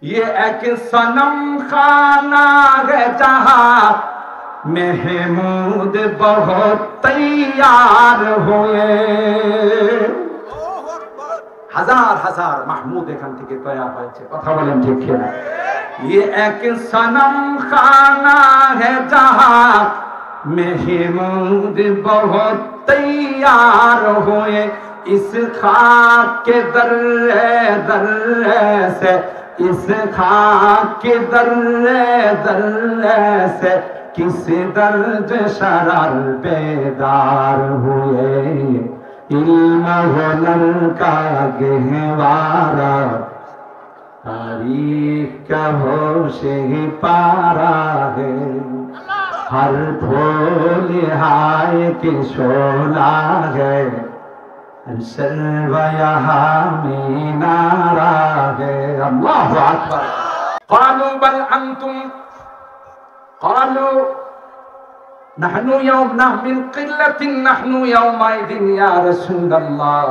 ये एक सनम खाना है जहां महमूद बहुत तैयार हुए। হাজার হাজার মাহমুদ এখান থেকে তৈরি হয়েছে, কথা বলেন ঠিক কিনা? ये एक सनम खाना है जहां महमूद बहुत तैयार हुए। इस खाक के दर्रे दर्रे से, इस खाक के दर्रे दर्रे से किस दर्द शरार बेदार हुए। इल्म हुनर का गहवारा तारीख का होश ही पारा है। हर फूल हाय की शोला है, सर्व यहाँ मीनारा है। अल्लाहु अकबर। क़ालू बल अंतुम क़ालू नहनु यौम मिन क़िल्लतिन नहनु यौमाइदिन या रसूलल्लाह।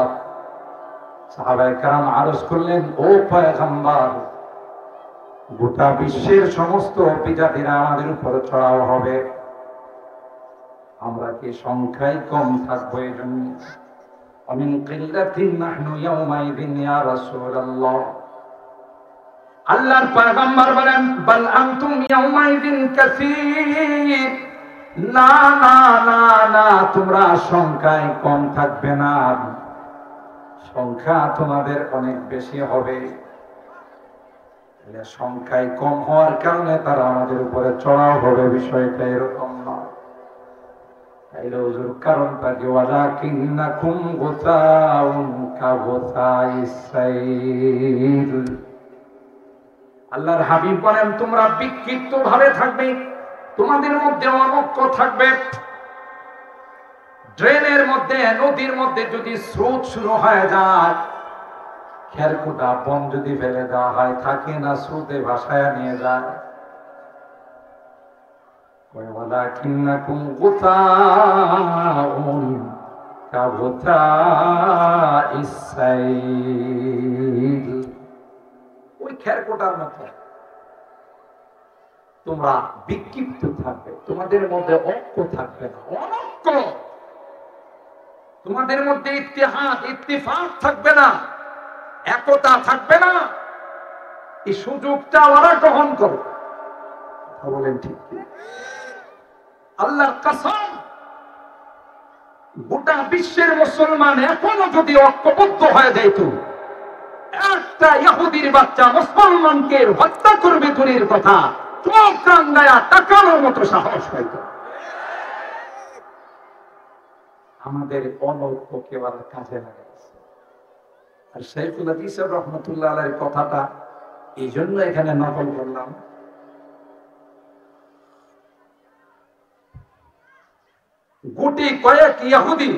সাহাবায়ে কেরাম আরজ করলেন, ও পয়গম্বর, গোটা বিশ্বের সমস্ত বিজাতিরা আমাদের উপর চড়াও হবে, আমরা কি সংখ্যায় কম থাকবো? এই জন্য আমিন কিল্লাতিন নাহনু ইয়াউমাইদিন ইয়া রাসূলুল্লাহ। আল্লাহর পয়গম্বর বলেন, বাল আনতুম ইয়াউমাইদিন কাসীর। না না না না, তোমরা সংখ্যায় কম থাকবে না, সংখ্যা তোমাদের অনেক বেশি হবে। সংখ্যায় কম হওয়ার কারণে তারা আমাদের উপরে চড়াও হবে, বিষয়টা এরকম নয়। তাইলে হুজুর কারণটা কি? ওয়ালাকিন্নাকুম গুসাউন কাগুসাইস সাইল। আল্লাহর হাবিব বলেন, তোমরা বিক্ষিপ্ত ভাবে থাকবে, তোমাদের মধ্যে অনৈক্য থাকবে। ড্রেনের মধ্যে, নদীর মধ্যে যদি স্রোত শুরু হয়ে যায়, খেরকুটা বন যদি ফেলে দেওয়া হয়, থাকে না, স্রোতে ভাসায় নিয়ে যায়। ওয়ালাকিন্নাকুম গুসাউন কাগুসাইস সাইল। ওই খেরকুটার মতো তোমরা বিক্ষিপ্ত থাকবে, তোমাদের মধ্যে ঐক্য থাকবে না, অনৈক্য। তোমাদের মধ্যে ইত্তেহাদ ইত্তেফাক থাকবে না, একতা থাকবে না। এই সুযোগটা ওরা গ্রহণ করবে। বলেন ঠিক? আল্লাহর কসম, গোটা বিশ্বের মুসলমান এখনো যদি ঐক্যবদ্ধ হয়ে যেত, একটা ইহুদির বাচ্চা মুসলমানকে হত্যা করবে দূরের কথা, চোখ রাঙায়া তাকানোর মতো সাহস পাইত। আমাদের অনৈক্যকে ওরা কাজে লাগাইছে। আর শাইখুল হাদিস রাহমাতুল্লাহ আলাইহির কথাটা এই জন্য এখানে নকল করলাম। গুটি কয়েক ইহুদি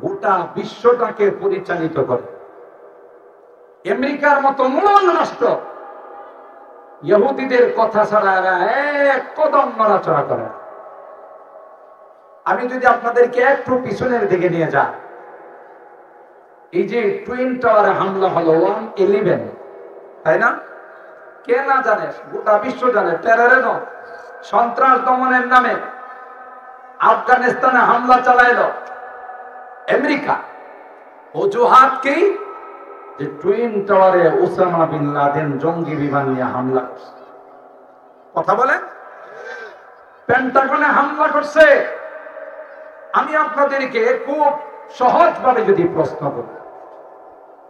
গোটা বিশ্বটাকে পরিচালিত করে। আমেরিকার মতো মূল রাষ্ট্র ইহুদিদের কথা ছাড়া এক কদম নড়াচড়া করে। আমি যদি আপনাদেরকে একটু পিছনের দিকে নিয়ে যাই, এই যে টুইন টাওয়ারে হামলা হলো 1/11, তাই না? কে না জানে? গোটা বিশ্ব জানে। টেররিজম, সন্ত্রাস দমনের নামে আফগানিস্তানে হামলা চালাইলো আমেরিকা। অজুহাত কি? যে টুইন টাওয়ারে ওসামা বিন লাদেন জঙ্গি বিমান নিয়ে হামলা করছে। কথা বলেন? পেন্টাগনে হামলা করছে। আমি আপনাদেরকে খুব সহজভাবে যদি প্রশ্ন করি,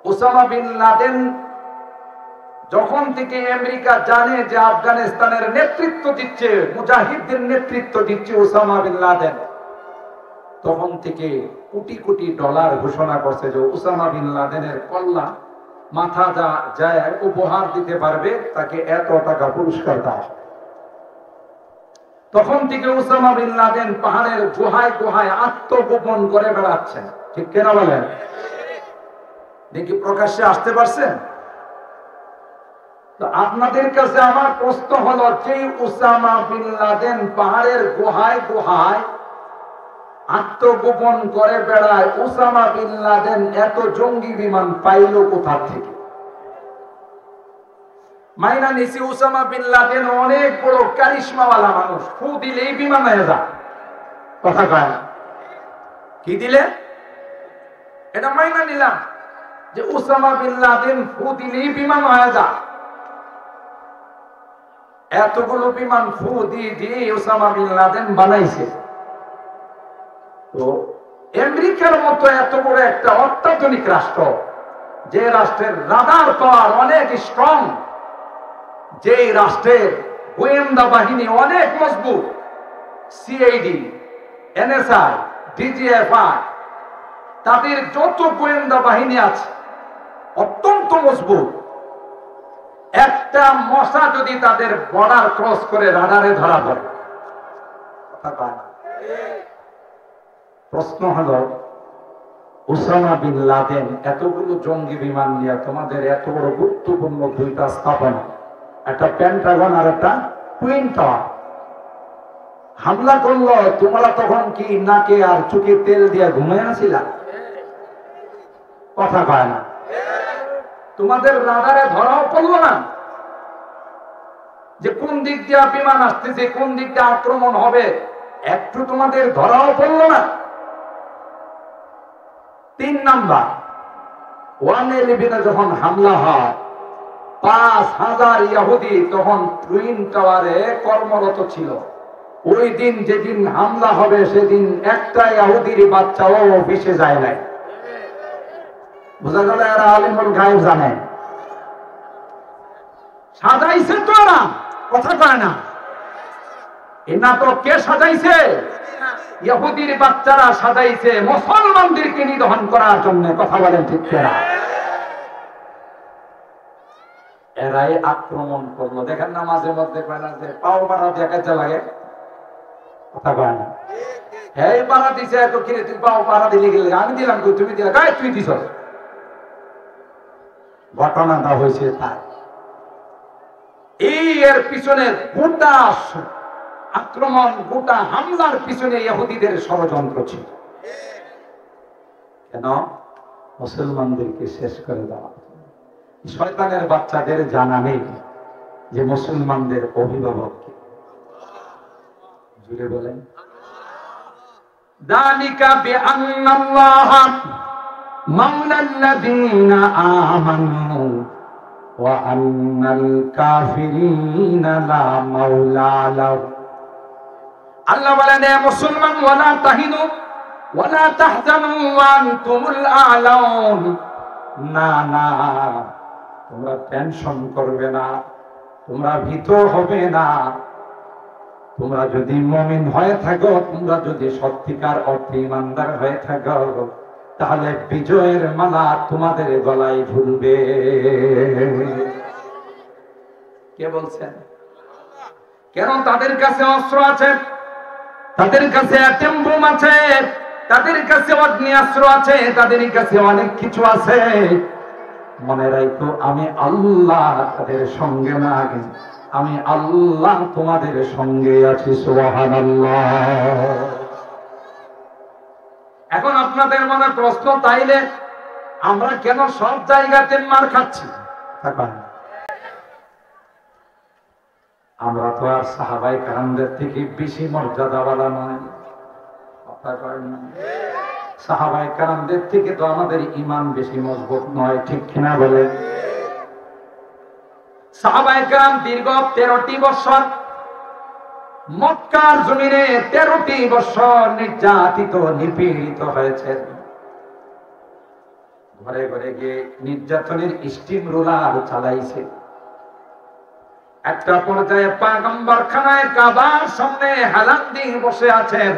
ওসামা বিন লাদেন যখন থেকে আমেরিকা জানে যে আফগানিস্তানের নেতৃত্ব দিচ্ছে, মুজাহিদদের নেতৃত্ব দিচ্ছে ওসামা বিন লাদেন, তখন থেকে কোটি কোটি ডলার ঘোষণা করছে যে ওসামা বিন লাদেনের কল্লা মাথা যা যায় উপহার দিতে পারবে তাকে এত টাকা পুরস্কার দেওয়া। তখন থেকে ওসামা বিন লাদেন পাহাড়ের গুহায় গুহায় আত্মগোপন করে বেড়াচ্ছেন। ঠিক কেনা বলেন? দেখি প্রকাশ্যে আসতে পারছেন? তো আপনাদের কাছে আমার প্রশ্ন হলো, যে ওসামা বিন লাদেন পাহাড়ের গুহায় গুহায় আত্মগোপন করে বেড়ায়, ওসামা বিন লাদেন এত জঙ্গি বিমান পাইল কোথা থেকে? মাইনা নিছি ওসামা বিন লাদেন অনেক বড় কারিশমাওয়ালা মানুষ, ফু দিলেই বিমান হয়ে যায়। কথা কয় না? কি দিলে? এটা মাইনা নিলাম যে ওসামা বিন লাদেন ফু দিলেই বিমান হয়ে যায়। এতগুলো বিমান ফু দিয়ে দিয়ে ওসামা বিন লাদেন বানাইছে। তো আমেরিকার মতো এত বড় একটা অত্যাধুনিক রাষ্ট্র, যে রাষ্ট্রের রাডার পাওয়ার অনেক স্ট্রং, যে রাষ্ট্রের গোয়েন্দা বাহিনী অনেক মজবুত, সিআইডি, এনএসআই, ডিজিএফআই, তাদের যত গোয়েন্দা বাহিনী আছে অত্যন্ত মজবুত। একটা মশা যদি তাদের বর্ডার ক্রস করে রাডারে ধরা পড়ে, কথা কয় না? প্রশ্ন হলো, ওসামা বিন লাদেন এতগুলো জঙ্গি বিমান নিয়ে তোমাদের এত বড় গুরুত্বপূর্ণ দুইটা স্থাপনা, একটা পেন্টাগন আর একটা টুইন টাওয়ার, হামলা করলো, তোমরা তখন কি নাকে আর চোখে তেল দিয়ে ঘুমিয়ে আছিলা? কথা কয় না? তোমাদের রাডারে ধরাও পড়লো না যে কোন দিক দিয়ে বিমান আসতেছে, কোন দিক দিয়ে আক্রমণ হবে, একটু তোমাদের ধরাও পড়লো না? 3 নাম্বার, 111 যখন হামলা হয়, 5000 ইহুদি তখন টুইন টাওয়ারে কর্মরত ছিল। ওই দিন যেদিন হামলা হবে সেদিন একটা ইহুদির বাচ্চাও অফিসে যায় নাই। বোঝা গেল এরা আলিমুল গায়েব জানে। সাজাইছে তো এরা, কথা কয় না? এই নাটক কে সাজাইছে? ইহুদির বাচ্চারা সাজাইছে মুসলমানদেরকে নিধন করার জন্য। কথা বলেন ঠিক কিনা? এরাই আক্রমণ করলো। দেখেন না মাঝে মধ্যে কয় না যে পাও বাড়া দিয়ে কাজে লাগে? কথা কয় না? এই বাড়া দিছে, এত কিনে তুই পাও বাড়া দিলে গেলে আমি দিলাম, তুমি দিলে গায়ে তুই দিছ। ঘটনাটা হয়েছে তাই। এই এর পিছনে গোটা আক্রমণ, গোটা হামলার পিছনে ইহুদিদের ষড়যন্ত্র ছিল। কেন? মুসলমানদেরকে শেষ করে দেওয়া। শয়তানের বাচ্চাদের জানা নেই যে মুসলমানদের অভিভাবক কে। জুড়ে বলেন, যালিকা বিআন্নাল্লাহ মাওলাল্লাযীনা আমানু ওয়া আন্নাল কাফিরিনা লা মাওলা লাহুম। আল্লাহ বলেন, হে মুসলমান, ওয়ালা তাহিনু ওয়ালা তাহজানু ওয়া আনতুমুল আ'লাউন। না না, তোমরা টেনশন করবে না, তোমরা ভীত হবে না। তোমরা যদি মুমিন হয়ে থাকো, তোমরা যদি সত্যিকার অর্থে ইমানদার হয়ে থাকো, তাহলে বিজয়ের মালা তোমাদের গলায় ঝুলবে। কে বলছেন? কেন? তাদের কাছে অস্ত্র আছে, তাদের কাছে অ্যাটম বোম আছে, তাদের কাছে অগ্নিয়াস্ত্র আছে, তাদের কাছে অনেক কিছু আছে। মনে রাখো, আমি আল্লাহ তাদের সঙ্গে না, আমি আল্লাহ তোমাদের সঙ্গে আছি। সুবহানাল্লাহ। এখন আপনাদের মনে প্রশ্ন, তাইলে আমরা কেন সব জায়গাতে মার খাচ্ছি? আমরা তো আর সাহাবায়ে কেরামদের থেকে বেশি মর্যাদাওয়ালা নয়। সাহাবায়ে কেরামদের থেকে তো আমাদের ঈমান বেশি মজবুত নয়, ঠিক কিনা বলেন? সাহাবায়ে কেরাম দীর্ঘ 13টি বছর মক্কার জমিনে 13টি বছর নির্যাতিত, নিপীড়িত হয়েছেন। ঘরে ঘরে গিয়ে নির্যাতনের স্টিম রোলার চালাইছে। একটা পর্যায়ে পয়গম্বর খানায় কাবার সামনে হেলান দিয়ে বসে আছেন।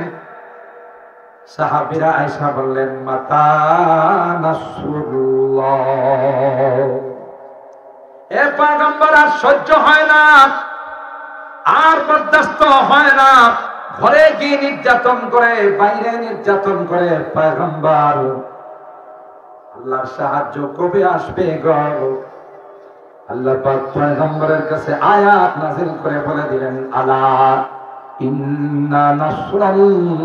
সাহাবীরা আয়েশা বললেন, মাতা নাসরুল্লাহ। এ পয়গম্বর, আর সহ্য হয় না, আর বরদাস্ত হয় না। ঘরে গিয়ে নির্যাতন করে, বাইরে নির্যাতন করে। পয়গম্বর, আল্লাহর সাহায্য কবে আসবে গো? আল্লাহ পাক পয়গম্বরের কাছে আয়াত নাযিল করে বলে দিলেন, আলা ইন্না নাসরাল্লাহি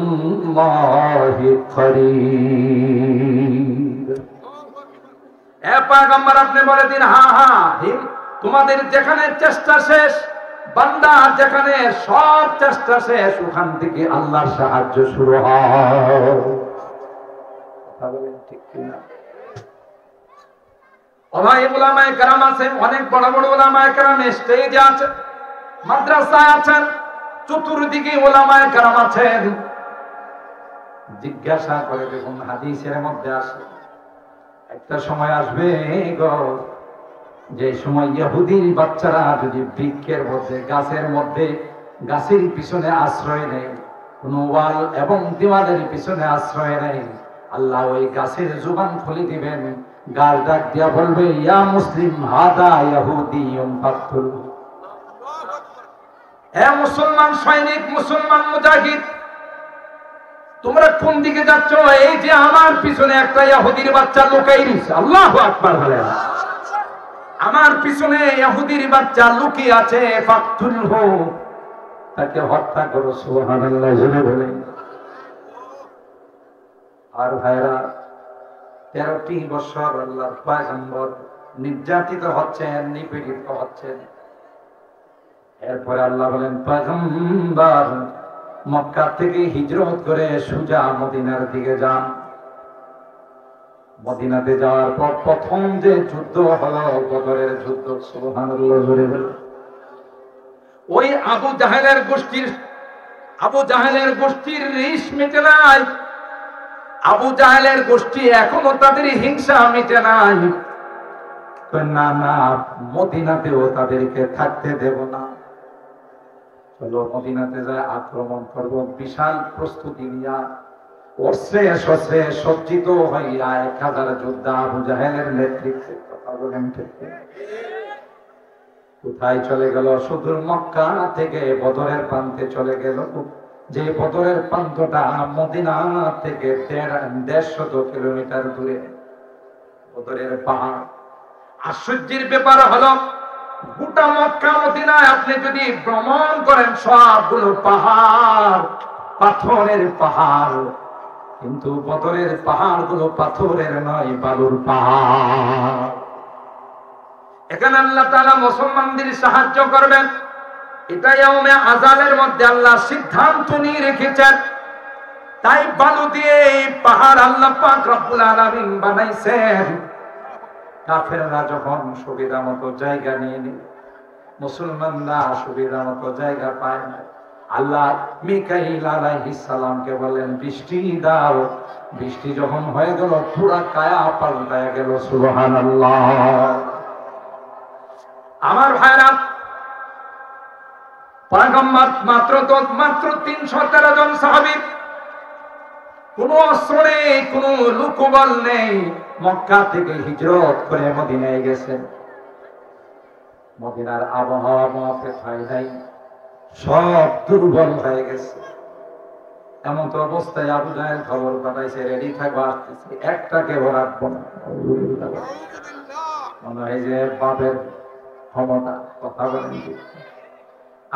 করিব। এ পয়গম্বর, আপনি বলে দিন, হ্যাঁ হ্যাঁ, তোমাদের যেখানে চেষ্টা শেষ, বান্দা যেখানে সব চেষ্টা শেষ, ওখান থেকে আল্লাহর সাহায্য শুরু হয়। কথা বলেন ঠিক কিনা? অনেক উলামায়ে কেরাম আছেন, অনেক বড় বড় উলামায়ে কেরাম স্টেজে আছেন, মাদ্রাসায় আছেন, চতুর্দিকে উলামায়ে কেরাম আছেন। জিজ্ঞাসা করে দেখুন, হাদিসের মধ্যে আসে একটা সময় আসবে গো, যে সময় ইহুদির বাচ্চারা যদি বৃক্ষের মধ্যে, গাছের মধ্যে, গাছের পিছনে আশ্রয় নেয়, কোন ওয়াল এবং দেওয়ালের পিছনে আশ্রয় নেয়, আল্লাহ ওই গাছের জুবান খুলে দিবেন, গাছ ডাক দিয়া বলবে, ইয়া মুসলিম হাদা ইহুদিয়ুন ফাকতুল। হে মুসলমান সৈনিক, মুসলমান মুজাহিদ, তোমরা কোন দিকে যাচ্ছ? এই যে আমার পিছনে একটা ইহুদির বাচ্চা লুকাই রয়েছে। আল্লাহু আকবার বলেন। আমার পিছনে ইহুদির বাচ্চা লুকিয়ে আছে, ফাকতুলহু, তাকে হত্যা করো। সুবহানাল্লাহ জোরে বলেন। আর ভাইরা, 13টি বছর আল্লাহর পয়গম্বর নির্যাতিত হচ্ছেন, নিপীড়িত হচ্ছেন। এরপরে আল্লাহ বলেন, পয়গম্বর মক্কা থেকে হিজরত করে সোজা মদিনার দিকে যান। মদিনাতে যাওয়ার পর প্রথম যে যুদ্ধ হলো বদরের যুদ্ধ। সুবহানাল্লাহ জোরে বলেন। ওই আবু জাহেলের গোষ্ঠীর রিশ মিটে নাই। আবু জাহেলের গোষ্ঠী এখনো তাদের হিংসা মিটে নাই। না না, মদিনাতেও তাদেরকে থাকতে দেব না, চলো মদিনাতে যায় আক্রমণ করব। বিশাল প্রস্তুতি নিয়া অস্ত্রে শস্ত্রে সজ্জিত হইয়া 1000 যোদ্ধা আবু জাহেলের নেতৃত্বে। কথা বলেন ঠিক? কোথায় চলে গেল? সুদূর মক্কা থেকে বদরের প্রান্তে চলে গেল, যে বদরের প্রান্তটা মদিনা থেকে 150 কিলোমিটার দূরে। বদরের পাহাড়। আশ্চর্যের ব্যাপার হলো, গোটা মক্কা মদিনায় আপনি যদি ভ্রমণ করেন, সবগুলো পাহাড়, পাথরের পাহাড়, কিন্তু বদরের পাহাড়গুলো পাথরের নয়, বালুর পাহাড়। এখানে আল্লাহ তাআলা মুসলমানদের সাহায্য করবেন, এটা ইয়াউমে আযালের মধ্যে আল্লাহ সিদ্ধান্ত নিয়ে রেখেছেন। তাই বালু দিয়ে এই পাহাড় আল্লাহ পাক রব্বুল আলামিন বানাইছেন। কাফেররা যখন সুবিধা মতো জায়গা নিয়ে নিল, মুসলমানরা সুবিধা মতো জায়গা পায় না। আল্লাহ মিকাইল আলাইহিস সালামকে বলেন, বৃষ্টি দাও। বৃষ্টি যখন হয়ে গেল, পুরা কায়া পাল্টায় গেল। সুবহানাল্লাহ। আমার ভাইরা, পয়গম্বর মাত্র 313 জন সাহাবী, কোন অস্ত্র নেই, কোন লোকবল নেই, মক্কা থেকে হিজরত করে মদিনায় গেছেন। মদিনার আবহাওয়া মুআফিক হয় নাই, সব দুর্বল হয়ে গেছে। এমন তো অবস্থায় আবু জাহেল খবর পাঠাইছে, রেডি থাকবো, আসতেছি, একটাকে রাখবো না। মনে হয় যে বাপের ক্ষমতা। কথা বলেন।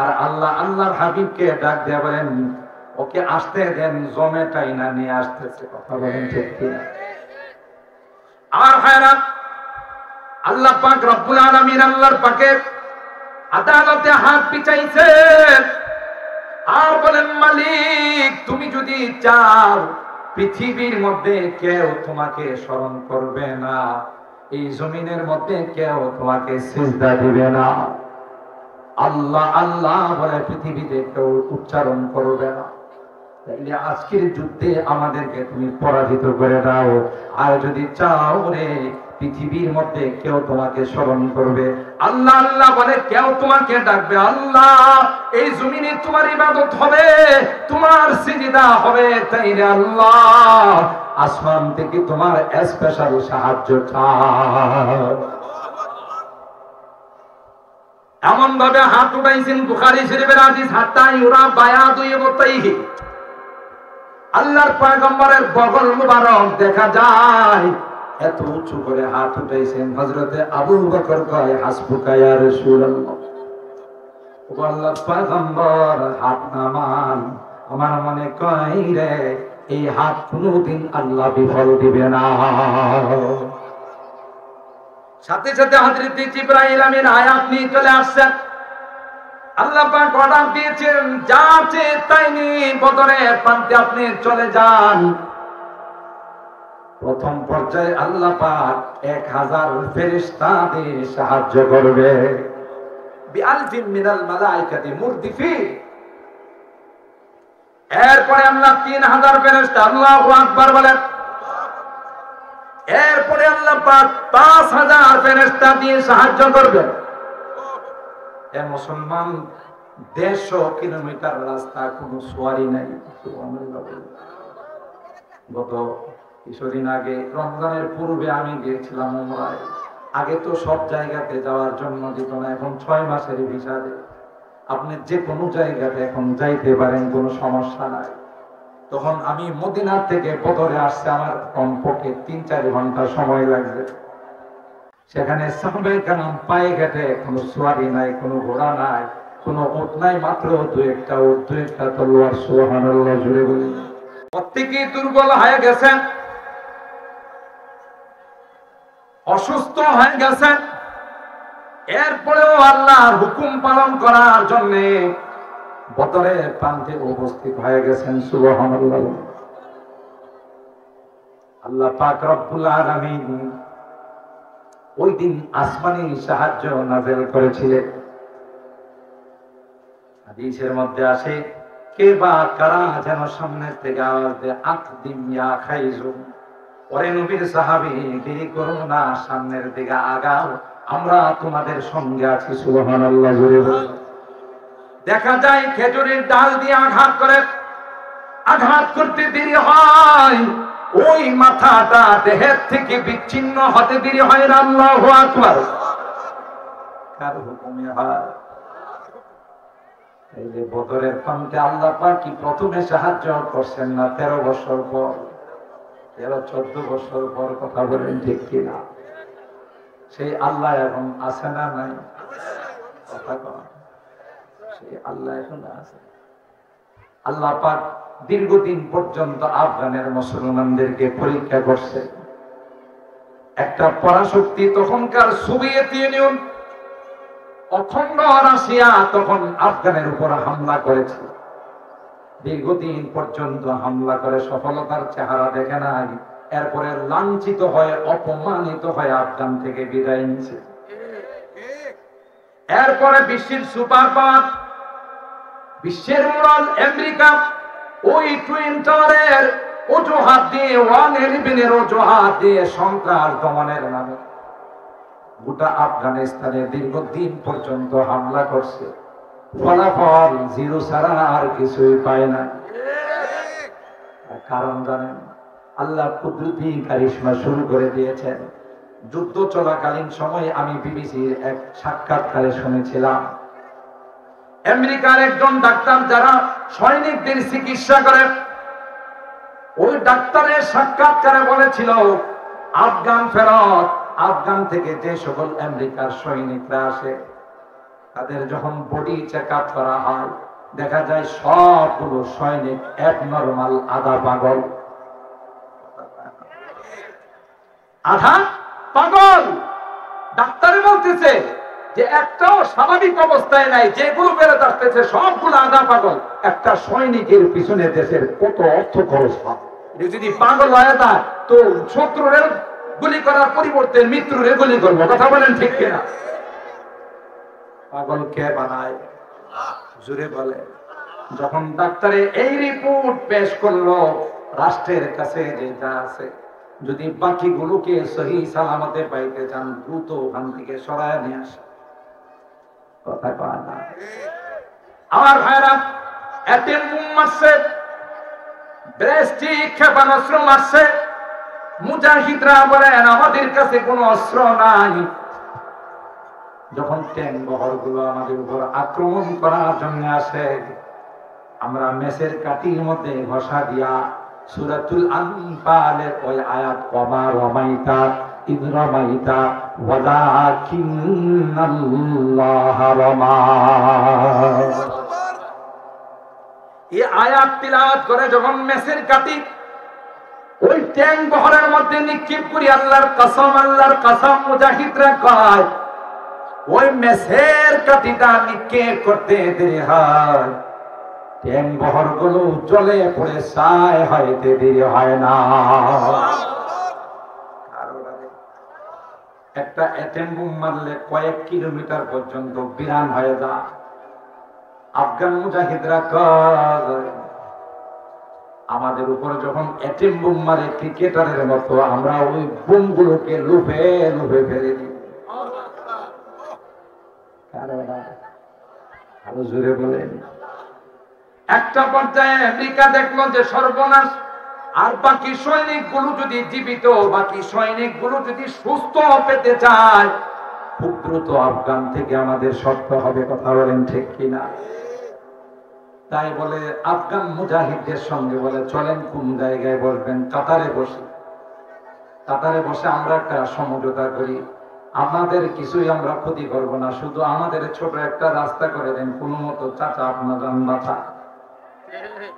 আর আল্লাহর হাবিবকে ডাক দিয়ে বলেন, ওকে আসতে দেন, জমেটাই না নিয়ে আসতেছে। কথা বলেন ঠিক কিনা? আমার ভাইরা, আল্লাহ পাক রব্বুল আলামিন আল্লাহর পাকের আদালতে হাত পিছাইছে আর বলেন, মালিক তুমি যদি চাও, পৃথিবীর মধ্যে কেউ তোমাকে স্মরণ করবে না, এই জমিনের মধ্যে কেউ তোমাকে সিজদা দিবে না। আল্লাহ আল্লাহ বলে পৃথিবীতে কেউ উচ্চারণ করবে না। তাইলে আজকের যুদ্ধে আমাদেরকে তুমি পরাজিত করে দাও। আর যদি চাও রে, পৃথিবীর মধ্যে কেউ তোমাকে স্মরণ করবে, আল্লাহ আল্লাহ বলে কেউ তোমাকে ডাকবে, আল্লাহ এই জমিনে তোমার ইবাদত হবে, তোমার সিজদা হবে, তাইলে আল্লাহ আসমান থেকে তোমার স্পেশাল সাহায্য চাও। এমন ভাবে হাত উঠাইছেন, বুখারী শরীফের হাদিস, হাত্তা ইউরা বায়াদু ইয়াতাইহি, আল্লাহর পয়গম্বরের বগল মুবারক দেখা যায়। এত উঁচু করে হাত উঠাইছেন। হযরতে আবু বকর কয়, হাসবুকা ইয়া রাসূলুল্লাহ, ও আল্লাহর পয়গম্বর হাত নামান। আমার মনে কয় রে, এই হাত কোনদিন আল্লাহ বিফল দিবে না। সাথে সাথে হযরত জিবরাইল আমিন আয়াত নিয়ে চলে আসছেন। আল্লাহ পাক অর্ডার দিয়েছেন, যা আছে তাই নিয়ে বদরের প্রান্তে আপনি চলে যান। প্রথম পর্যায়ে আল্লাহ পাক 1000 ফেরেশতা দিয়ে সাহায্য করবে, বিআলফিন মিনাল মালাইকাতি মুরদিফিন। এরপরে আল্লাহ 3000 ফেরেশতা, আল্লাহু আকবার বলেন। এরপরে আল্লাহ পাক 5000 ফেরেশতা দিয়ে সাহায্য করবেন। এ মুসলমান, 150 কিলোমিটার রাস্তা, কোনো সোয়ারি নাই। গত কিছুদিন আগে রমজানের পূর্বে আমি গিয়েছিলাম উমরায়। আগে তো সব জায়গাতে যাওয়ার জন্য দিত না, এখন 6 মাসের ভিসা দেয়। আপনি যে কোনো জায়গাতে এখন যাইতে পারেন, কোনো সমস্যা নাই। তখন আমি মদিনা থেকে বদরে আসছে, আমার কমপক্ষে 3-4 ঘন্টা সময় লাগবে। সেখানে সাহাবায়ে কেরাম পায়ে হেঁটে, কোনো সোয়ারি নাই, কোনো ঘোড়া নাই, কোনো উট নাই, মাত্র 2-1টা উট, 2-1টা তলোয়ার। সুবহানাল্লাহ জুড়ে বলি। প্রত্যেকেই দুর্বল হয়ে গেছেন, অসুস্থ হয়ে গেছেন। এরপরেও আল্লাহর হুকুম পালন করার জন্য বদরের প্রান্তে উপস্থিত হয়ে গেছেন। সুবহানাল্লাহ। আল্লাহ পাক রব্বুল আলামিন ওই দিন আসমানি সাহায্য নাযিল করেছিলেন। হাদিসের মধ্যে আসে, কে বা কারা যেন সামনের থেকে আওয়াজ দেয়, আকদিম ইয়া খাইজুম। ওরে নবীর সাহাবী, দেরি করো না, সামনের দিকে আগাও, আমরা তোমাদের সঙ্গে আছি। সুবহানাল্লাহ জোরে বলো। দেখা যায় খেজুরের ডাল দিয়ে আঘাত করতে দেরি হয়, ওই মাথাটা দেহের থেকে বিচ্ছিন্ন হতে দেরি হয় না। আল্লাহু আকবার। কার হুকুমে হয়? এই যে বদরের প্রান্তে আল্লাহ পাক কি প্রথমে সাহায্য করছেন না 13 বছর পর, 13-14 বছর পর? কথা বলেন ঠিক কিনা? সেই আল্লাহ এখন আছে না নাই? কথা কন। সেই আল্লাহ এখন আছে। আল্লাহ পাক দীর্ঘদিন পর্যন্ত আফগানের মুসলমানদেরকে পরীক্ষা করছে। একটা পরাশক্তি, তখনকার সোভিয়েত ইউনিয়ন, অখণ্ড রাশিয়া তখন আফগানের উপর হামলা করেছে। দীর্ঘদিন পর্যন্ত হামলা করে সফলতার চেহারা দেখে নাই। এরপরে লাঞ্ছিত হয়ে, অপমানিত হয়ে আফগান থেকে বিদায় নিয়েছে। এরপরে বিশ্বের সুপার পাওয়ার, বিশ্বের মোড়ল আমেরিকা, ওই টুইন টাওয়ারের অজুহাত দিয়ে, 1/11 অজুহাত দিয়ে সন্ত্রাস দমনের নামে গোটা আফগানিস্তানে দীর্ঘদিন পর্যন্ত হামলা করছে। ফলাফল জিরো ছাড়া আর কিছুই পায় না। কারণ জানেন? আল্লাহ কুদরতি কারিশমা শুরু করে দিয়েছেন। যুদ্ধ চলাকালীন সময়ে আমি বিবিসির এক সাক্ষাৎকারে শুনেছিলাম, আমেরিকার একজন ডাক্তার যারা সৈনিকদের চিকিৎসা করে, ওই ডাক্তারের সাক্ষাৎকারে বলেছিল, আফগান ফেরত, আফগান থেকে যে সকল আমেরিকার সৈনিকরা আসে, তাদের যখন বডি চেক আপ করা হয়, দেখা যায় সবগুলো সৈনিক অ্যাবনরমাল, আধা পাগল। আধা পাগল। ডাক্তারে বলতেছে যে একটাও স্বাভাবিক অবস্থায় নাই, যেগুলো বেরোত আসতেছে সবগুলো আধা পাগল। একটা সৈনিকের পিছনে দেশের কত অর্থ খরচ হয়। যদি পাগল হয় তা তো শত্রুরের গুলি করার পরিবর্তে মৃত্যুরে গুলি করবো। কথা বলেন ঠিক কিনা? পাগল কে বানায়? জুড়ে বলে। যখন ডাক্তারে এই রিপোর্ট পেশ করলো, রাষ্ট্রের কাছে যেটা আছে, যদি বাকিগুলোকে সহি সালামতে পাইতে চান, দ্রুত ওখান থেকে সরায় নিয়ে আসে। কথা কয় না? আমার ভাইরা, এতিম মারছে, ব্রেস্টিক ক্ষেপণাস্ত্র মারছে। মুজাহিদরা বলেন আমাদের কাছে কোনো অস্ত্র নাই। যখন ট্যাঙ্ক বহরগুলো আমাদের উপর আক্রমণ করার জন্য আসে, আমরা মেসের কাঠির মধ্যে ঘষা দিয়া সূরাতুল আনফালের ওই আয়াত, ওয়ামা রামাইতা ইয রামাইতা ওয়ালাকিন্নাল্লাহ রামা, এই আয়াত তিলাওয়াত করে যখন মেসের কাঠি ওই ট্যাঙ্ক বহরের মধ্যে নিক্ষেপ করি, আল্লাহর কসম মুজাহিদরা কয় ওই মেসের কাঠিটা নিক্ষেপ করতে দেরি হয়, ট্যাঙ্ক বহর গুলো জ্বলে পড়ে ছাই হইতে দেরি হয় না। একটা অ্যাটম বোম মারলে কয়েক কিলোমিটার পর্যন্ত বিরান হয়ে যায়। আফগান মুজাহিদরা কয় আমাদের উপর যখন অ্যাটম বোম মারে ক্রিকেটারের মতো আমরা ওই বোমগুলোকে লুফে লুফে ফেলে দিই। আরো জোরে বলেন। একটা পর্যায়ে আমেরিকা দেখলো যে সর্বনাশ, আর বাকি সৈনিকগুলো যদি জীবিত, বাকি সৈনিকগুলো যদি সুস্থ পেতে চায়, খুব দ্রুত আফগান থেকে আমাদের সরতে হবে। কথা বলেন ঠিক কিনা? তাই বলে আফগান মুজাহিদদের সঙ্গে বলে চলেন কোন জায়গায় বসবেন? কাতারে বসি। কাতারে বসে আমরা একটা সমঝোতা করি, আপনাদের কিছুই আমরা ক্ষতি করব না, শুধু আমাদের ছোট একটা রাস্তা করে দেন, কোনো মতো চাচা আপনার জান বাঁচা।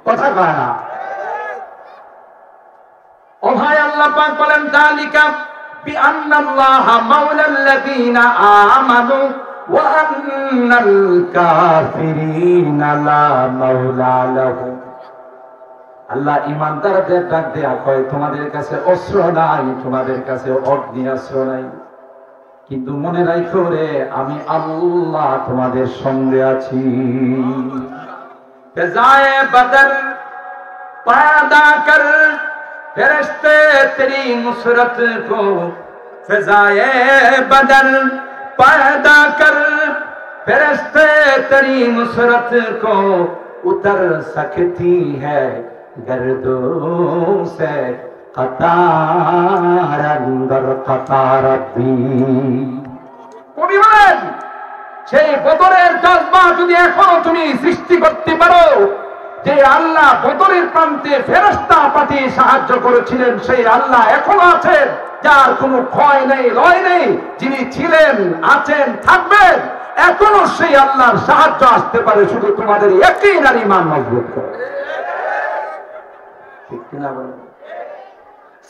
কথা কয় না? ও ভাই, আল্লাহ পাক বলেন যালিকা বিআন্নাল্লাহা মাওলাল্লাযীনা আমানু ওয়া আন্নাল কাফিরিনা লা মাওলা লাহুম। আল্লাহ ঈমানদারদের ডাক দেয়া কয় তোমাদের কাছে অস্ত্র নাই, তোমাদের কাছে অগ্নিয়াস্ত্র নাই, কিন্তু মনে রাখো রে আমি আল্লাহ তোমাদের সঙ্গে আছি। ফেজায়ে বদর पैदा कर फरिश्ते तेरी नुसरत को, फिजाए बदर पैदा कर फरिश्ते तेरी नुसरत को, उतर सकती है गर्दों से कतार अंदर कतार भी। কবি বলেন সেই বদরের জজবা যদি এখনো তুমি সৃষ্টি করতে পারো, যে আল্লাহ বদরের প্রান্তে ফেরেশতা পাঠিয়ে সাহায্য করেছিলেন, সেই আল্লাহ এখনো আছেন, যার কোনো ক্ষয় নেই লয় নেই, যিনি ছিলেন আছেন থাকবেন, এখনো সেই আল্লাহর সাহায্য আসতে পারে, শুধু তোমাদের ইয়াকিন আর ঈমান মজবুত করে। ঠিক কিনা বলেন?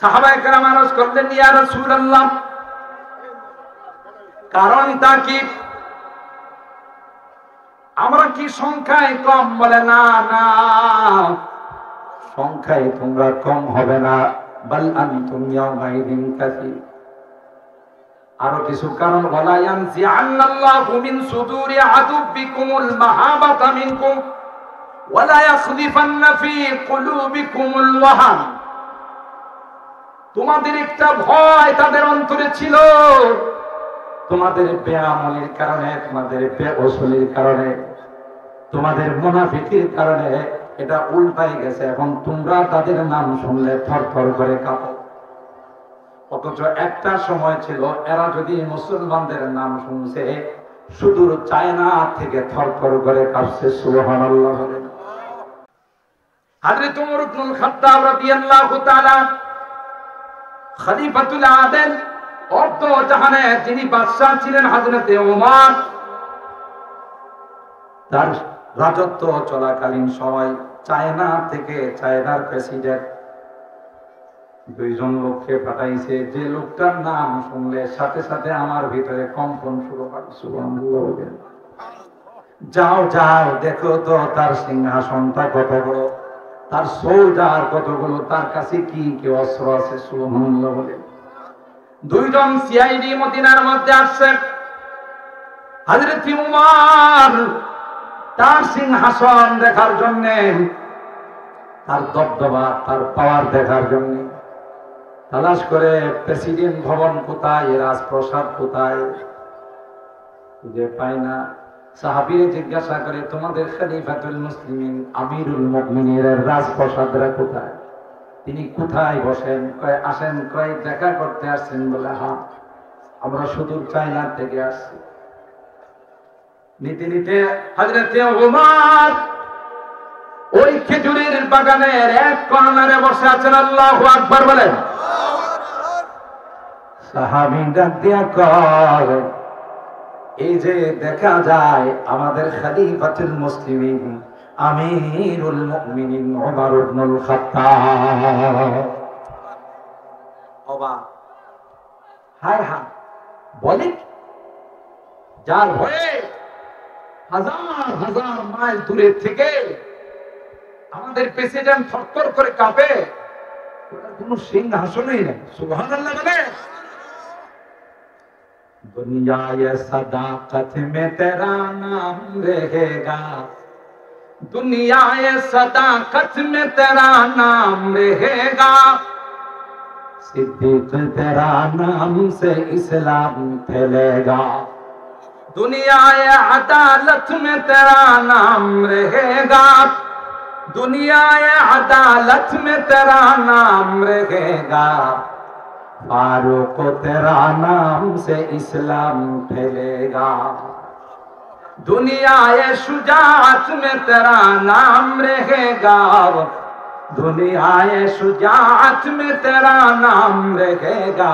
সাহাবায়ে কেরাম আরজ করলেন ইয়া রাসূলুল্লাহ, কারণটা কি? আমরা কি সংখ্যায় কম? বলে না না, সংখ্যায় তোমরা কম হবে না, বাল আনতুম ইয়াউমাইদিন কাসীর। আরো কিছু কারণ বলা, ইয়ানসি আল্লাহু মিন সুদুরি আদুবিকুমুল মাহাবাতা মিনকুম ওয়া লা ইয়াখলিফান্না ফি কুলুবিকুমুল ওয়াহান। তোমাদের একটা ভয় তাদের অন্তরে ছিল, তোমাদের বেআমলির কারণে, তোমাদের বেউসুলির কারণে, তোমাদের মুনাফিকির কারণে এটা উল্টাই গেছে। এখন তোমরা তাদের নাম শুনলে থরথর করে কাঁপো। অথচ একটা সময় ছিল এরা যদি মুসলমানদের নাম শুনছে সুদূর চায়না থেকে থরথর করে কাঁপছে। সুবহানাল্লাহ। হযরত ওমর ইবনুল খাত্তাব রাদিয়াল্লাহু তাআলা খলিফাতুল আদিল অর্ধ জাহানে যিনি বাদশাহ ছিলেন, হযরত ওমর, তার রাজত্ব চলাকালীন সময় চায়না থেকে, চায়নার প্রেসিডেন্ট দুইজন লোককে পাঠাইছে, যে লোকটার নাম শুনলে সাথে সাথে আমার ভিতরে কম্পন শুরু হয়। সুবহানাল্লাহ। যাও যাও দেখো তো তার সিংহাসনটা কত বড়, তার সোল্জার কতগুলো, তার কাছে কি কি অস্ত্র আছে। সুবহানাল্লাহ। দুইজন সিআইডি মদিনার মধ্যে আসছে। হযরত উমর তার সিংহাসন দেখার জন্য, তার দবদবা, তার পাওয়ার দেখার জন্য তালাশ করে প্রেসিডেন্ট ভবন কোথায়, রাজপ্রাসাদ কোথায়, খুঁজে পায় না। সাহাবীরা জিজ্ঞাসা করে তোমাদের খলিফাতুল মুসলিমিন আমিরুল মুমিনিনের রাজপ্রাসাদরা কোথায়, তিনি কোথায় বসেন? কয় আসেন। কয় দেখা করতে আসছেন? বলে হ্যাঁ, আমরা সুদূর চায়না থেকে আসছি। নিতে নিতে হযরত ওমর ওই খেজুরের বাগানের এক কর্নারে বসে আছেন। আল্লাহু আকবার বলেন। সাহাবী ডাক দিয়া কয় এই যে দেখা যায় আমাদের খলিফাতুল মুসলিমিন আমিরুল মুমিনিন ওমর ইবনুল খাত্তাব, বাবা হায় হায় বলে যার হয়ে হাজার হাজার মাইল দূরে থেকে আমাদের প্রেসিডেন্ট থরথর করে কাঁপে, ওটার কোনো সিংহাসনই নেই। সুবহানাল্লাহ বলে। दुनिया ये सदाकत में तेरा नाम रहेगा, दुनिया ये सदाकत में तेरा नाम रहेगा, सिद्दीक तेरा नाम से इस्लाम फैलेगा, दुनिया ये अदालत में तेरा नाम रहेगा, दुनिया ये अदालत में तेरा नाम रहेगा, फारूक तेरा नाम से इस्लाम फैलेगा, दुनिया ये शुजाअत में तेरा नाम रहेगा, दुनिया ये शुजाअत में तेरा नाम रहेगा,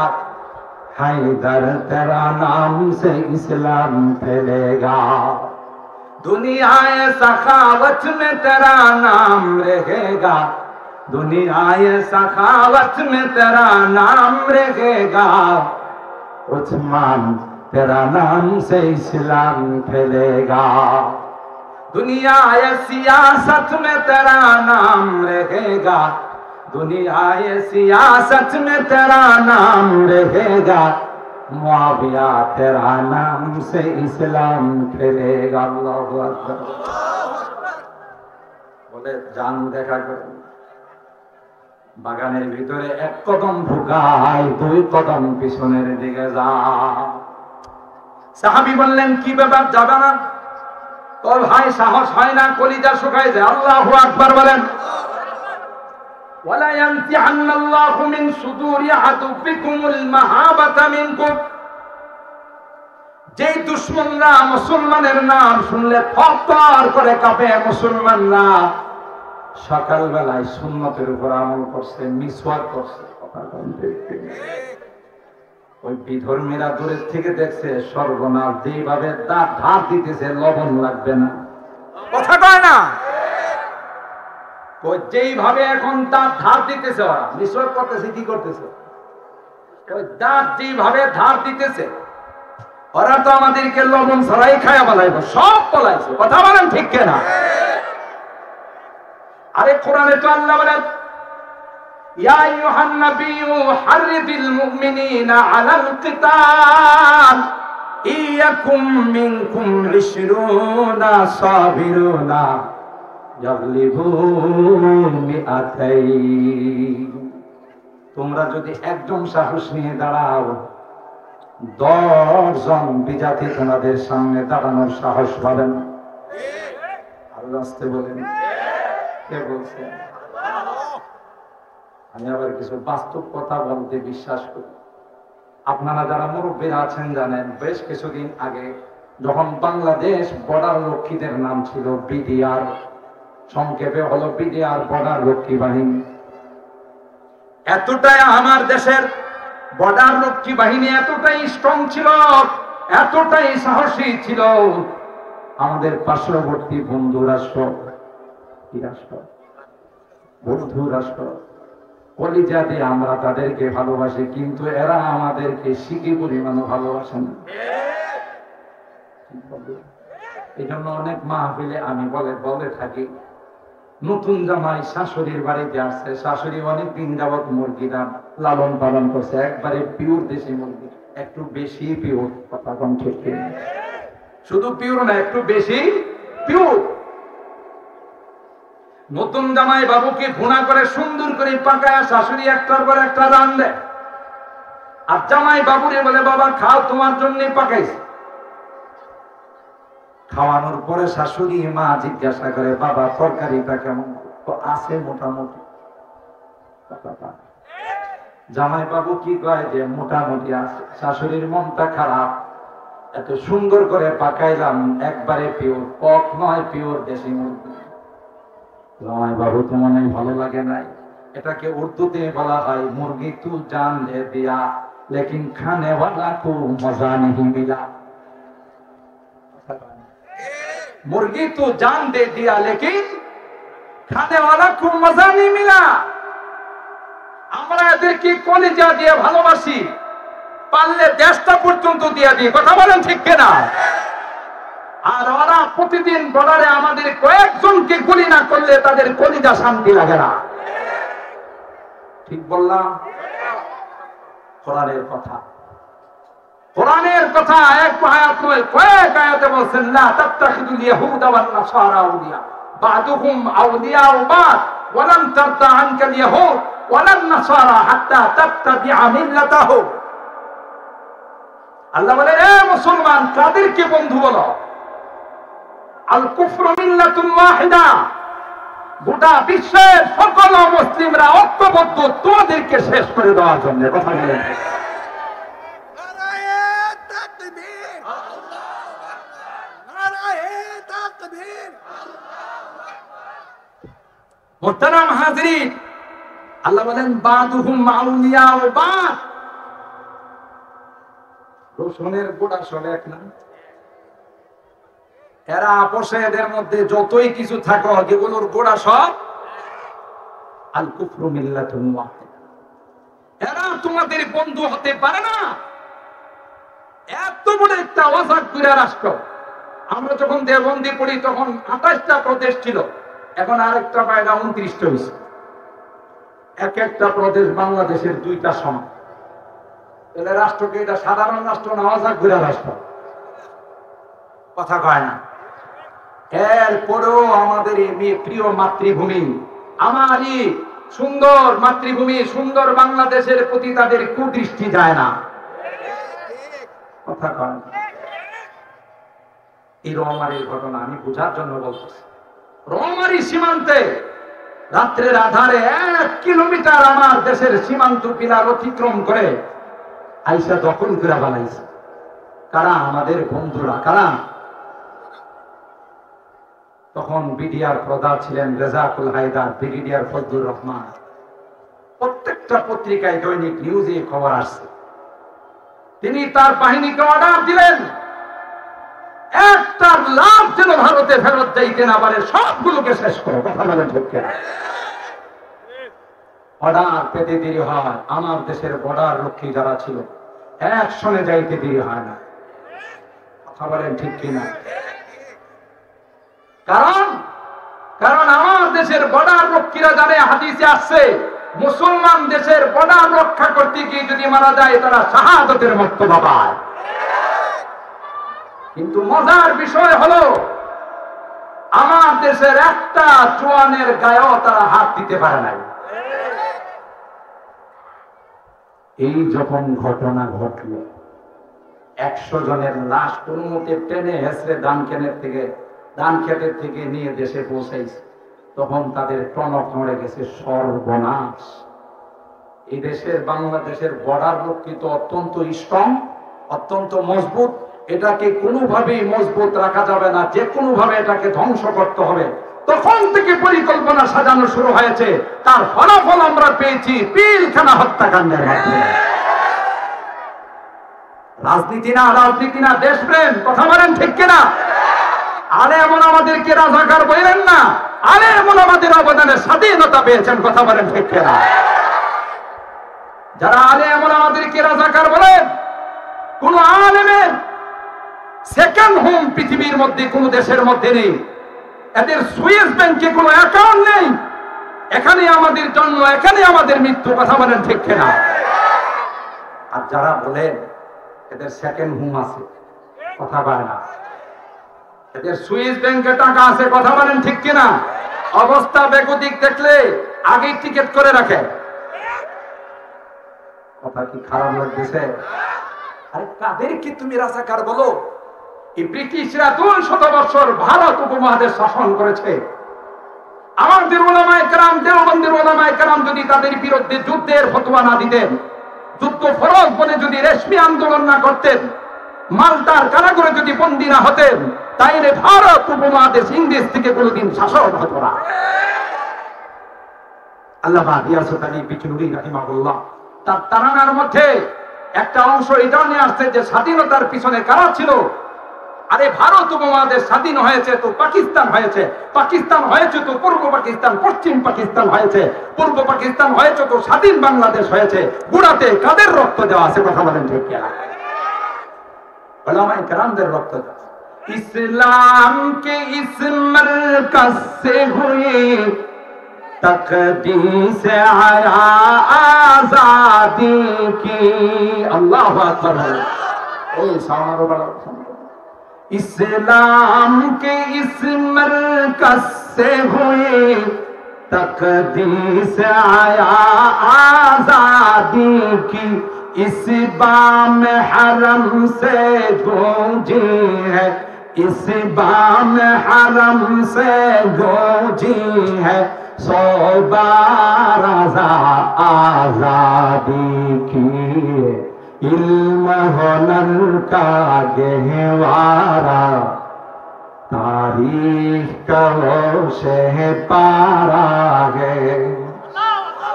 हैदर तेरा नाम से इस्लाम फैलेगा, दुनिया ये सखावत में तेरा नाम रहेगा, दुनिया ये सखावत में तेरा नाम रहेगा, उस्मान तेरा नाम से इस्लाम फैलेगा, दुनिया ये सियासत में तेरा नाम रहेगा, दुनिया ये सियासत में तेरा नाम रहेगा, मुआविया तेरा नाम से इस्लाम फैलेगा। अल्लाहु अकबर। बोले जान देखा करो, বাগানের ভিতরে এক কদম ঢুকায়, দুই কদম পিছনের দিকে যা। সাহাবী বললেন কি ব্যাপার, যাবে না? তোর ভাই সাহস হয় না, কলিজা শুকায় যায়। আল্লাহু আকবার বলেন। ওয়ালা ইয়ানতিআন্নাল্লাহু মিন সুদুরি আদুবিকুমুল মাহাবাতা মিনকুম, যেই দুশমনরা মুসলমানের নাম শুনলে থরথর করে কাঁপে মুসলমানরা, সকালবেলায় সুন্নতের উপর আমল করছে, মিসওয়াক করছে, কথা বলতে ওই বিধর্মীরা দূরের থেকে দেখছে, সর্বনাশ, যেভাবে দাঁত ধার দিতেছে লবণ লাগবে না, কথা কয় না, যেইভাবে এখন দাঁত ধার দিতেছে, ওরা মিসওয়াক করতেছে, কি করতেছে, ওই দাঁত যেভাবে ধার দিতেছে, ওরা তো আমাদেরকে লবণ ছাড়াই খায়া বলাইব, সব বলাইছে, কথা বলেন ঠিক কিনা? আরে কোরআনে তো আল্লাহ বলেন, ইয়া আইয়ুহান নাবিয়্যু হারিদিল মুমিনিনা আলাল কিতাল ইয়াকুম মিনকুম 20 সাবিরুনা ইয়াগলিবু মিআতাইন, তোমরা যদি একজন সাহস নিয়ে দাঁড়াও, 10 জন বিজাতি তোমাদের সামনে দাঁড়ানোর সাহস পাবেন। আল্লাহ আসতে বলেন, কে বলছে? আমি আবার কিছু বাস্তব কথা বলতে বিশ্বাস করি। আপনারা যারা মুরব্বীরা আছেন জানেন, বেশ কিছুদিন আগে যখন বাংলাদেশ বর্ডার রক্ষীদের নাম ছিল বিডিআর, সংক্ষেপে হলো বিডিআর, বর্ডার রক্ষী বাহিনী, এতটাই আমার দেশের বর্ডার রক্ষী বাহিনী এতটাই স্ট্রং ছিল, এতটাই সাহসী ছিল, আমাদের পার্শ্ববর্তী বন্ধু রাষ্ট্র, কি রাষ্ট্র, বন্ধু রাষ্ট্র, কলিজা দিয়ে আমরা তাদেরকে ভালোবাসি, কিন্তু এরা আমাদেরকে শিখি পরিমাণ ভালোবাসে না। এই জন্য অনেক মাহফিলে আমি বলে থাকি, নতুন জামাই শাশুড়ির বাড়িতে আসছে, শাশুড়ি অনেক দিন যাবত মুরগিটা লালন পালন করছে, একবারে পিওর দেশি মুরগি, একটু বেশি পিওর, কথা কম ঠিক, শুধু পিওর না, একটু বেশি পিওর। নতুন জামাই বাবুকে ভুনা করে সুন্দর করে পাকায় শাশুড়ি একটার পর একটা রান্ধে, আর জামাই বাবুরে বলে, বাবা খাও, তোমার জন্য পাকাইছে। খাওয়ানোর পরে শাশুড়ি মা জিজ্ঞাসা করে, বাবা তরকারিটা কেমন? তো আছে মোটামুটি। জামাই বাবু কি কয় যে মোটামুটি আছে। শাশুড়ির মনটা খারাপ, এত সুন্দর করে পাকাইলাম, একবারে পিওর, পক নয়, পিওর দেশি মুরগি। জামাই বাবু তো মনে ভালো লাগে নাই। এটাকে উর্দুতে বলা হয় মুরগি তু জান দে দিয়া লেকিন খানে ওয়ালা কো মজা नहीं मिला। मुर्गी तो जान दे दिया लेकिन खाने वाला को मजा नहीं मिला। আমরা আমরা এদেরকে কলিজা দিয়ে ভালোবাসি, পারলে দেশটা পর্যন্ত দিয়ে দিই, কথা বলেন ঠিক কিনা? আর ওরা প্রতিদিন বর্ডারে আমাদের কয়েকজনকে গুলি না করলে তাদের কলিজা শান্তি লাগে না। ঠিক বললাম? কোরআনের কথা, কোরআনের কথা এক আয়াত নয়, কয়েক আয়াতে বলছেন লা তাত্তাখিদুল ইয়াহুদা ওয়ান নাসারা আউলিয়া বা'দুহুম আউলিয়াউ বা'দ ওয়া লান তারদা আনকাল ইয়াহুদ ওয়া লান নাসারা হাত্তা তাত্তাবি'a মিল্লাতাহুম। আল্লাহ বলেন, এ মুসলমান, কাদেরকে বন্ধু বলো? আল কুফরু মিল্লাতুন ওয়াহিদা, গোটা বিশ্বের সকল মুসলিমরা ঐক্যবদ্ধ তোমাদেরকে শেষ করে দেওয়ার জন্য। কথা বলেন। মুহতারাম হাজিরিন, আল্লাহ বলেন বা'দুহুম আউলিয়াউ বা'দ, রসুনের গোড়া সব এক না। এরা আপোষে এদের মধ্যে যতই কিছু থাকো, যেগুলোর গোড়া সব আল কুফরু মিল্লাতুন ওয়াহিদা। এরা তোমাদের বন্ধু হতে পারে না। এত বড় একটা অজাগর রাষ্ট্র। আমরা যখন দেওবন্দি পড়ি তখন 28টা প্রদেশ ছিল, এখন আরেকটা পায়গা 29টা হয়েছে। এক একটা প্রদেশ বাংলাদেশের 2টা সমান। এলে রাষ্ট্রকে এটা সাধারণ রাষ্ট্র না, অজাগর রাষ্ট্র? কথা কয় না। এরপরেও আমাদের এই প্রিয় মাতৃভূমি, আমারই সুন্দর মাতৃভূমি, সুন্দর বাংলাদেশের প্রতি তাদের কুদৃষ্টি যায় না। কথা কয় না। এই রৌমারীর ঘটনা আমি বোঝার জন্য বলতেছি। রৌমারী সীমান্তে রাত্রের আধারে 1 কিলোমিটার আমার দেশের সীমান্ত পিলার অতিক্রম করে আইসা দখল করে বানাইছে কারা? আমাদের বন্ধুরা। কারা? তখন বিডিআর প্রধান ছিলেন রেজাকুল হায়দার, ব্রিগেডিয়ার ফজলুর রহমান। প্রত্যেকটা পত্রিকায়, দৈনিক নিউজে খবর আসছে। তিনি তার বাহিনীকে অর্ডার দিলেন, একটা লাভ যেন ভারতে ফেরত যাইতে না পারে, সবগুলোকে শেষ করো। কথা বলেন ঠিক কিনা? অর্ডার পেতে দেরি হয়। আমার দেশের বর্ডার রক্ষী যারা ছিল, অ্যাকশনে যাইতে দেরি হয় না। কথা বলেন ঠিক কিনা? কারণ আমার দেশের বর্ডার রক্ষীরা জানে, হাদিসে আসছে, মুসলমান দেশের বর্ডার রক্ষা করতে গিয়ে যদি মারা যায় তারা শাহাদাতের মর্তবা পায়। কিন্তু মজার বিষয় হলো, আমার দেশের একটা জওয়ানের গায়েও তারা হাত দিতে পারে নাই। এই যখন ঘটনা ঘটল, 100 জনের লাশ কোন মতে টেনে হেসড়ে ধান ক্ষেতের থেকে নিয়ে দেশে পৌঁছাইছে, তখন তাদের টনক নড়ে গেছে। সর্বনাশ! এই দেশের বাংলাদেশের বর্ডার রক্ষিত অত্যন্ত স্ট্রং, অত্যন্ত মজবুত। এটাকে কোনোভাবেই মজবুত রাখা যাবে না, যে কোনো ভাবে এটাকে ধ্বংস করতে হবে। তখন থেকে পরিকল্পনা সাজানো শুরু হয়েছে। তার ফলাফল আমরা পেয়েছি পিলখানা হত্যাকাণ্ডের মাধ্যমে। রাজনীতি না, দেশপ্রেম। কথা বলেন ঠিক কিনা? আরে এমন আমাদেরকে রাজাকার বললেন না, আরে এমন আমাদের অবদানে স্বাধীনতা পেয়েছেন। কথা বলেন ঠিক কিনা? যারা আলে এমন আমাদেরকে রাজাকার বলেন, কোন আলেমের সেকেন্ড হোম পৃথিবীর মধ্যে কোন দেশের মধ্যে নেই। এদের সুইস ব্যাংকে কোনো অ্যাকাউন্ট নেই। এখানে আমাদের জন্ম, এখানে আমাদের মৃত্যু। কথা বলেন ঠিক কিনা? আর যারা বলেন এদের সেকেন্ড হোম আছে, কথা বলে না। এদের সুইস ব্যাংকে টাকা আছে। কথা বলেন ঠিক কিনা? অবস্থা বেগতিক দেখলে আগেই টিকিট করে রাখে। কথা কি খারাপ লাগতেছে? আরে কাদেরকে তুমি রাজাকার বলো? এই ব্রিটিশরা 200 বছর ভারত উপমহাদেশ শাসন করেছে। আমাদের ওলামায়ে কেরাম, দেওবন্দের ওলামায়ে কেরাম যদি তাদের বিরুদ্ধে যুদ্ধের ফতোয়া না দিতেন, যুদ্ধ ফরজ বলে যদি রেশমি আন্দোলন না করতেন, মাল্টার কারাগারে যদি বন্দী না হতেন, তাইলে ভারত উপমহাদেশ ইংরেজ থেকে কোনোদিন শাসন হতো না। আল্লামা গিয়াসউদ্দিন আলী বিজনুরী রাহিমাহুল্লাহ তার তারানার মধ্যে একটা অংশ এটা নিয়ে আসছে যে স্বাধীনতার পিছনে কারা ছিল। আরে ভারত উপমহাদেশ স্বাধীন হয়েছে তো পাকিস্তান হয়েছে, পাকিস্তান হয়েছে তো পূর্ব পাকিস্তান, পশ্চিম পাকিস্তান হয়েছে, পূর্ব পাকিস্তান হয়েছে তো স্বাধীন বাংলাদেশ হয়েছে। গুড়াতে কাদের রক্ত দেওয়া আছে? কথা বলেন ঠিক কিনা? উলামায়ে কেরামদের রক্ত দেওয়া। इस्लाम के इस मरकज से हुई तकदीस आया आजादी की। अल्लाह अकबर। ए सामरो बड़ा इस्लाम के इस मरकज से हुई तकदीस आया आजादी की। इस बाम हरम से गूंजी है, इस बाम हरम से गूंजी है सौ बार आजादी की। इल्म हुनर का गहवारा तारीख का शहपारा है।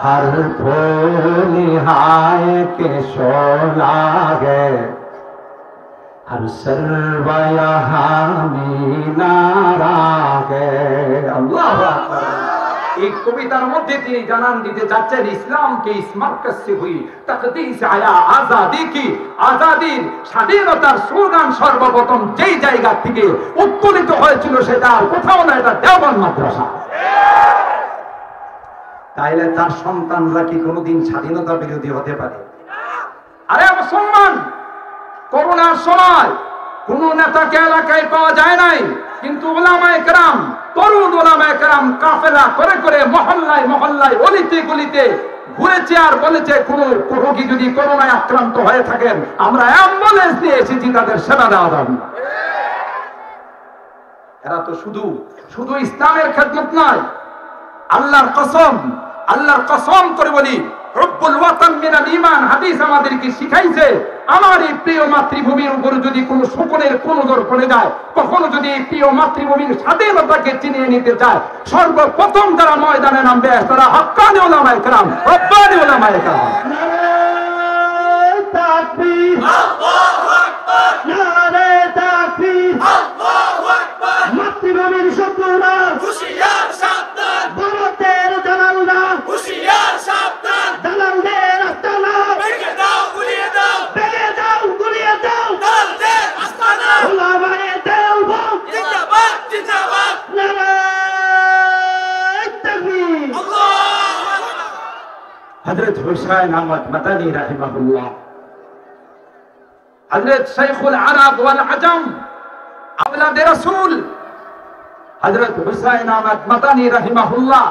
हर फूल हाय के शोला है, हर सर्वया नारा है। अल्लाह अकबर। एक कवितार मध्य তিনি জানান দিতে যাচ্ছেন ইসলামকে ইস মারকাজ সে হুই তাকদীস আয়া আজাদি কি। আজাদির স্বাধীনতার স্লোগান সর্বপ্রথম যেই জায়গা থেকে উত্তোলিত হয়েছিল সেটা আর কোথাও না, এটা দেওবন্দ মাদ্রাসা। তাইলে তার সন্তানরা কি কোনোদিন স্বাধীনতা বিরোধী হতে পারে? আরে মুসলমান, করোনার সময় কোন নেতাকে এলাকায় পাওয়া যায় নাই, কিন্তু উলামায়ে কেরাম, তরুণ উলামায়ে কেরাম কাফেলা করে করে মহল্লায় মহল্লায় অলিতে গলিতে ঘুরেছে আর বলেছে কোন রোগী যদি করোনায় আক্রান্ত হয়ে থাকেন আমরা অ্যাম্বুলেন্স দিয়ে এসেছি তাদের সেবা দেওয়া যাবে। এরা তো শুধু শুধু ইসলামের খেদমত নয়, আল্লাহর কসম করে বলি, রব্বুল ওয়াতান মিনাল ঈমান হাদিস আমাদেরকে শিখাইছে, আমার এই প্রিয় মাতৃভূমির উপর যদি কোনো শকুনের কোনো দর পড়ে যায়, কখনো যদি এই প্রিয় মাতৃভূমির স্বাধীনতাকে চিনিয়ে নিতে চায়, সর্বপ্রথম যারা ময়দানে নামবে তারা হাক্কানি উলামায়ে কেরাম, রব্বানি উলামায়ে কেরাম। নারে তাকবীর, আল্লাহু আকবার, নারে তাকবীর, আল্লাহু আকবার। মাতৃভূমির শত্রুরা হুঁশিয়ার সাবধান, ভারতের দালালরা হুঁশিয়ার সাবধান, দালালদের আস্তানা ভেঙে দাও, গুলিয়ে দাও, ভেঙে দাও, গুলিয়ে দাও, দালালদের আস্তানা উলামায়ে দেওবন্দ জিন্দাবাদ, জিন্দাবাদ। নারে তাকবীর, আল্লাহু আকবার। হযরত হুসাইন আহমদ মাদানী রাহিমাহুল্লাহ, হযরত শাইখুল আরব ওয়াল আজম আওলাদে রাসূল হযরত হুসাইন আহমদ মাদানী রাহিমাহুল্লাহ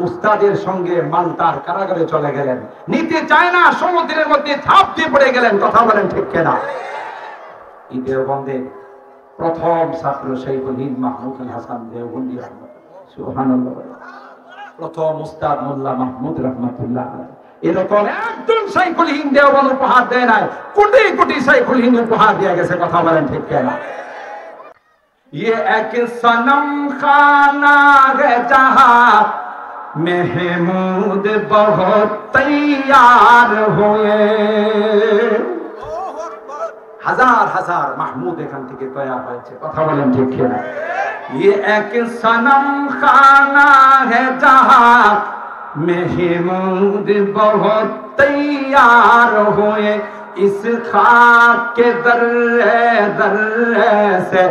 উস্তাদের সঙ্গে মালটার কারাগারে চলে গেলেন, নিতে চায় না, সমুদ্রের মধ্যে ঝাঁপ দিয়ে পড়ে গেলেন। কথা বলেন ঠিক কিনা? এই দেওবন্দে প্রথম ছাত্র শাইখুল হিন্দ মাহমুদুল হাসান দেওবন্দি রাহমাতুল্লাহ, সুবহানাল্লাহ। প্রথম উস্তাদ মোল্লা মাহমুদ রাহমাতুল্লাহ। এরকম একজন শাইখুল হিন্দ দেওবন্দ উপহার দেয় নাই, কোটি কোটি শাইখুল হিন্দ উপহার দিয়ে গেছে। কথা বলেন ঠিক কিনা? ये एक सनम खाना है जहां महमूद बहुत तैयार हुए। হাজার হাজার মাহমুদ এখান থেকে তৈরি হয়েছে। কথা বলেন ঠিক কিনা? ये एक सनम खाना है जहां महमूद बहुत तैयार हुए। इस खाक के दर्रे दर्रे से,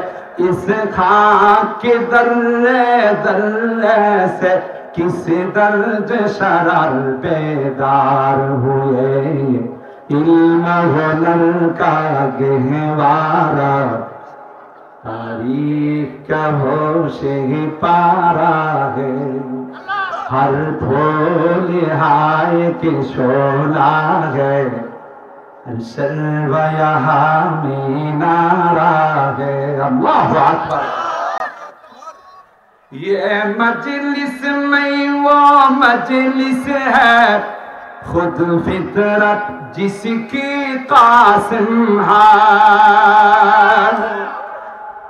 इस खाक के दर्रे दर्रे से किस दर्द शरार बेदार हुए। इल्म हुनर का गहवारा तारीख का होश ही पारा है। हर फूल हाय की शोला है, सर्व यहाँ मीनारा है। अल्लाहु अकबर। ये मजलिस में वो मजलिस है खुद फितरत जिसकी कासिम है।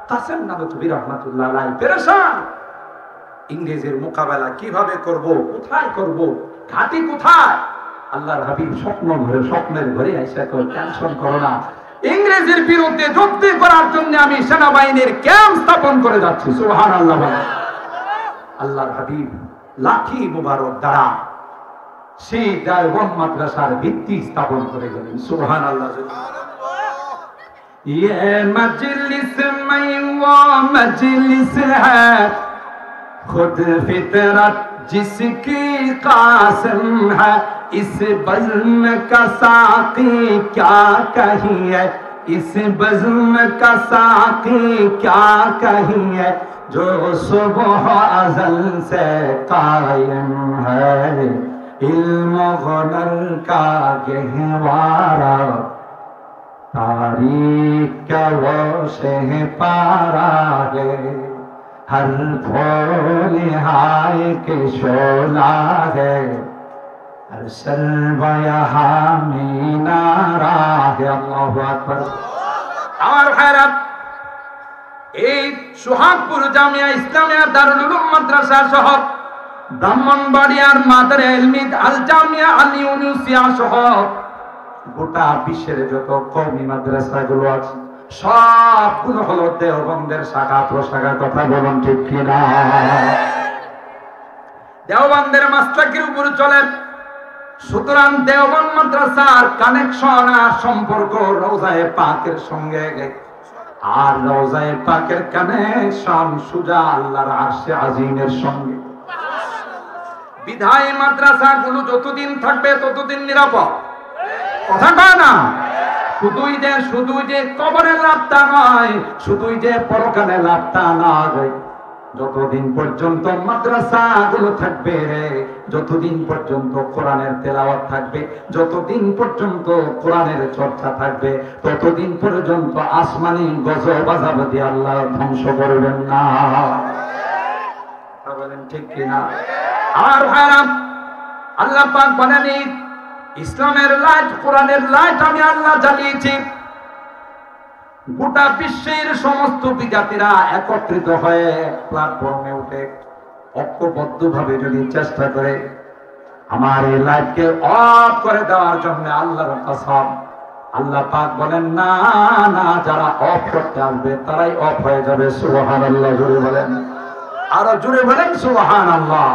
কাসেম নানতুবি রাহমাতুল্লাহ আলাইহি পেরেশান, ইংরেজের মোকাবেলা কিভাবে করব, কোথায় করব, ঘাটি কোথায়। আল্লাহর হাবিব স্বপ্নের ঘরে আইসা কই টেনশন করো না, ইংরেজের বিরুদ্ধে যুদ্ধ করার জন্য আমি সেনাবাহিনীর ক্যাম্প স্থাপন করে যাচ্ছি। সুবহানাল্লাহ বলেন। আল্লাহর হাবিব লাঠি মুবারক দ্বারা সেই দেওবন্দ মাদ্রাসার ভিত্তি স্থাপন করে গেলেন। সুবহানাল্লাহ। ये मजलिस में वो मजलिस है खुद फितरत जिसकी कासिम है, इस बज़्म का साक़ी क्या कहिए, इस बज़्म का साक़ी क्या कहिए, जो सुबह अज़ल से कायम है, इल्म गुनर का गहवारा, तारीख का वो शह पारा है, हर फूल हाय के शोला है, हर शर्वा यहाँ मीनारा है। अल्लाहु अकबर। और हैरत এই সোহাগপুর জামিয়া ইসলামিয়া দারুল উলুম মাদ্রাসা সহ ব্রাহ্মণবাড়িয়ার মাদারে ইলমি আল জামিয়া আল ইউনুসিয়া সহ গোটা বিশ্বের যত কওমি মাদ্রাসাগুলো আছে সবগুলো হলো দেওবন্দের শাখা প্রশাখা। কথা বলুন ঠিক কিনা? দেওবন্দের মাসলাকের উপর চলে। সুতরাং দেওবন্দ মাদ্রাসার কানেকশন আর সম্পর্ক রওজায়ে পাকের সঙ্গে, আর রওজায়ে পাকের কানেকশন সুজা আল্লাহর আরশে আজিমের সঙ্গে। বিধায় মাদ্রাসাগুলো যতদিন থাকবে ততদিন নিরাপদ। কথা কয় না? শুধুই যে কবরে লাভটা নয়, শুধুই যে পরকালে লাভটা নয়। যতদিন পর্যন্ত মাদ্রাসাগুলো থাকবে, যতদিন পর্যন্ত কোরআনের তেলাওয়াত থাকবে, যতদিন পর্যন্ত কোরআনের চর্চা থাকবে, ততদিন পর্যন্ত আসমানি গজল বাজাবে দিয়ে আল্লাহ ধ্বংস করবেন না। বলেন ঠিক কিনা? আর ভাইরা, আল্লাহ পাক বলেন ইসলামের লাইট, কোরআনের লাইট আমি আল্লাহ জ্বালিয়েছি। গোটা বিশ্বের সমস্ত বিজাতিরা একত্রিত হয়ে প্ল্যাটফর্মে উঠে ঐক্যবদ্ধভাবে যদি চেষ্টা করে আমার এই লাইটকে অফ করে দেওয়ার জন্য আল্লাহর কসম, আল্লাহ পাক বলেন না না, যারা অফ করতে আসবে তারাই অফ হয়ে যাবে। সুবহানাল্লাহ। জোরে বলেন, আরো জোরে বলেন সুবহানাল্লাহ।